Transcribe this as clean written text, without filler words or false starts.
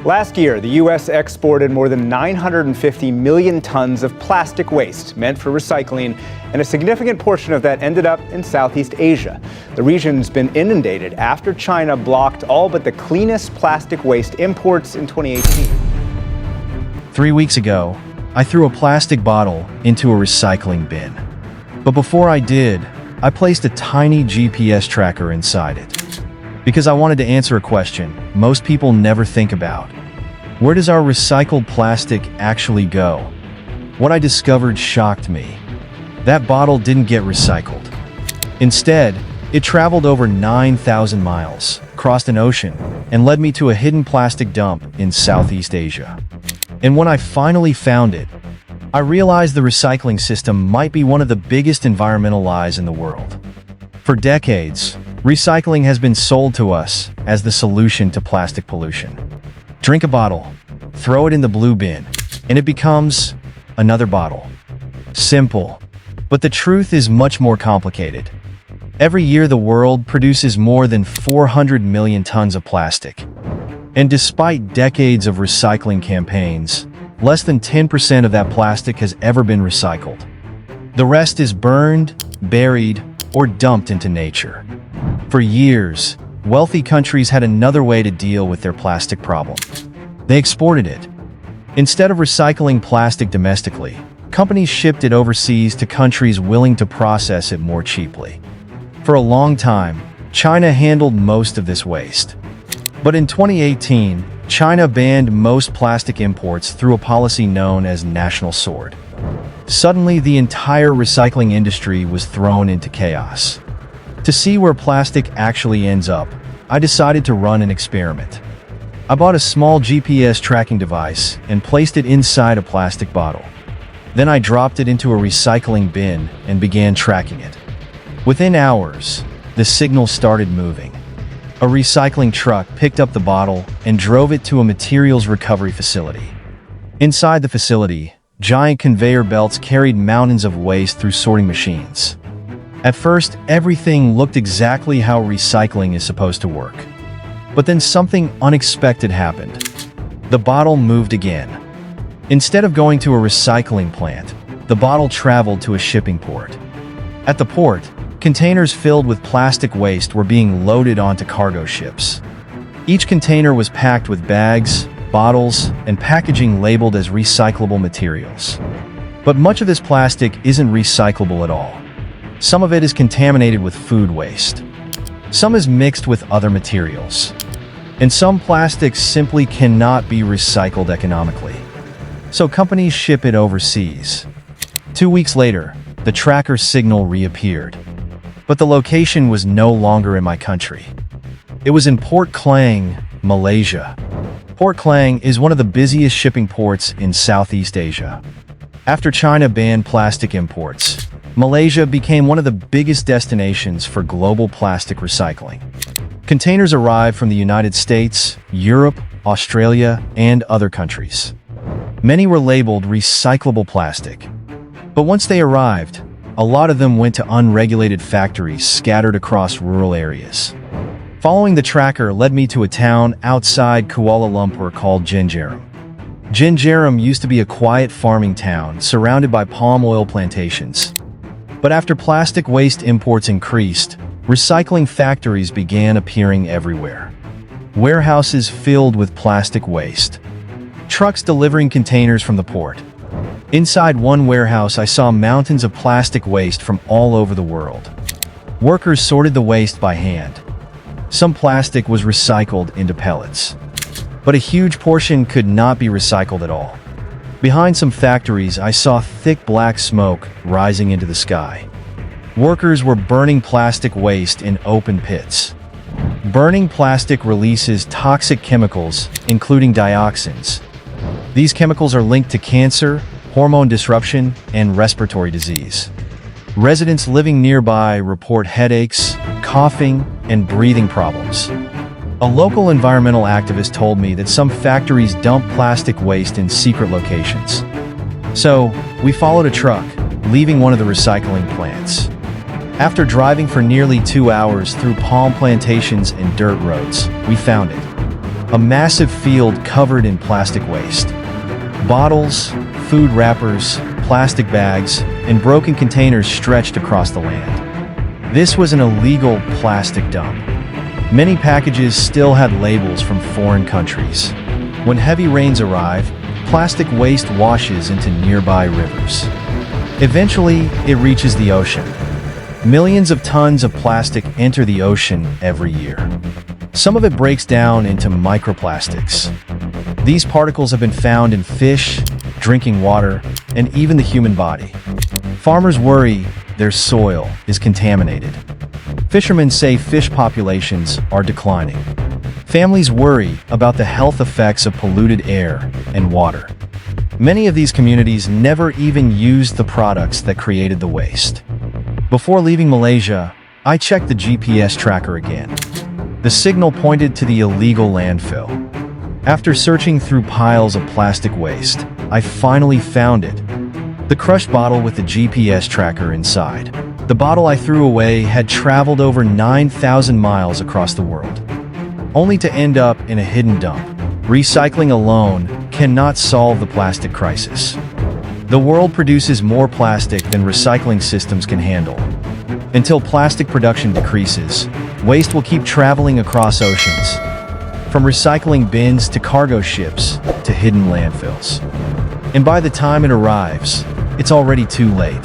Last year, the U.S. exported more than 950 million tons of plastic waste meant for recycling, and a significant portion of that ended up in Southeast Asia. The region's been inundated after China blocked all but the cleanest plastic waste imports in 2018. 3 weeks ago, I threw a plastic bottle into a recycling bin. But before I did, I placed a tiny GPS tracker inside it. Because I wanted to answer a question most people never think about. Where does our recycled plastic actually go? What I discovered shocked me. That bottle didn't get recycled. Instead, it traveled over 9,000 miles, crossed an ocean, and led me to a hidden plastic dump in Southeast Asia. And when I finally found it, I realized the recycling system might be one of the biggest environmental lies in the world. For decades, recycling has been sold to us as the solution to plastic pollution. Drink a bottle, throw it in the blue bin, and it becomes another bottle. Simple. But the truth is much more complicated. Every year the world produces more than 400 million tons of plastic. And despite decades of recycling campaigns, less than 10% of that plastic has ever been recycled. The rest is burned, buried, or dumped into nature. For years, wealthy countries had another way to deal with their plastic problem. They exported it. Instead of recycling plastic domestically, companies shipped it overseas to countries willing to process it more cheaply. For a long time, China handled most of this waste. But in 2018, China banned most plastic imports through a policy known as National Sword. Suddenly, the entire recycling industry was thrown into chaos. To see where plastic actually ends up, I decided to run an experiment. I bought a small GPS tracking device and placed it inside a plastic bottle. Then I dropped it into a recycling bin and began tracking it. Within hours, the signal started moving. A recycling truck picked up the bottle and drove it to a materials recovery facility. Inside the facility, giant conveyor belts carried mountains of waste through sorting machines. At first, everything looked exactly how recycling is supposed to work. But then something unexpected happened. The bottle moved again. Instead of going to a recycling plant, the bottle traveled to a shipping port. At the port, containers filled with plastic waste were being loaded onto cargo ships. Each container was packed with bags, bottles, and packaging labeled as recyclable materials. But much of this plastic isn't recyclable at all. Some of it is contaminated with food waste. Some is mixed with other materials. And some plastics simply cannot be recycled economically. So companies ship it overseas. 2 weeks later, the tracker signal reappeared. But the location was no longer in my country. It was in Port Klang, Malaysia. Port Klang is one of the busiest shipping ports in Southeast Asia. After China banned plastic imports, Malaysia became one of the biggest destinations for global plastic recycling. Containers arrived from the United States, Europe, Australia, and other countries. Many were labeled recyclable plastic. But once they arrived, a lot of them went to unregulated factories scattered across rural areas. Following the tracker led me to a town outside Kuala Lumpur called Jenjeram. Jenjeram used to be a quiet farming town surrounded by palm oil plantations. But after plastic waste imports increased, recycling factories began appearing everywhere. Warehouses filled with plastic waste. Trucks delivering containers from the port. Inside one warehouse, I saw mountains of plastic waste from all over the world. Workers sorted the waste by hand. Some plastic was recycled into pellets. But a huge portion could not be recycled at all. Behind some factories, I saw thick black smoke rising into the sky. Workers were burning plastic waste in open pits. Burning plastic releases toxic chemicals, including dioxins. These chemicals are linked to cancer, hormone disruption, and respiratory disease. Residents living nearby report headaches, coughing, and breathing problems. A local environmental activist told me that some factories dump plastic waste in secret locations. So, we followed a truck, leaving one of the recycling plants. After driving for nearly 2 hours through palm plantations and dirt roads, we found it. a massive field covered in plastic waste. Bottles, food wrappers, plastic bags, and broken containers stretched across the land. This was an illegal plastic dump. Many packages still had labels from foreign countries. When heavy rains arrive, plastic waste washes into nearby rivers. Eventually, it reaches the ocean. Millions of tons of plastic enter the ocean every year. Some of it breaks down into microplastics. These particles have been found in fish, drinking water, and even the human body. Farmers worry their soil is contaminated. Fishermen say fish populations are declining. Families worry about the health effects of polluted air and water. Many of these communities never even used the products that created the waste. Before leaving Malaysia, I checked the GPS tracker again. The signal pointed to the illegal landfill. After searching through piles of plastic waste, I finally found it. The crushed bottle with the GPS tracker inside. The bottle I threw away had traveled over 9,000 miles across the world, only to end up in a hidden dump. Recycling alone cannot solve the plastic crisis. The world produces more plastic than recycling systems can handle. Until plastic production decreases, waste will keep traveling across oceans, from recycling bins to cargo ships to hidden landfills. And by the time it arrives, it's already too late.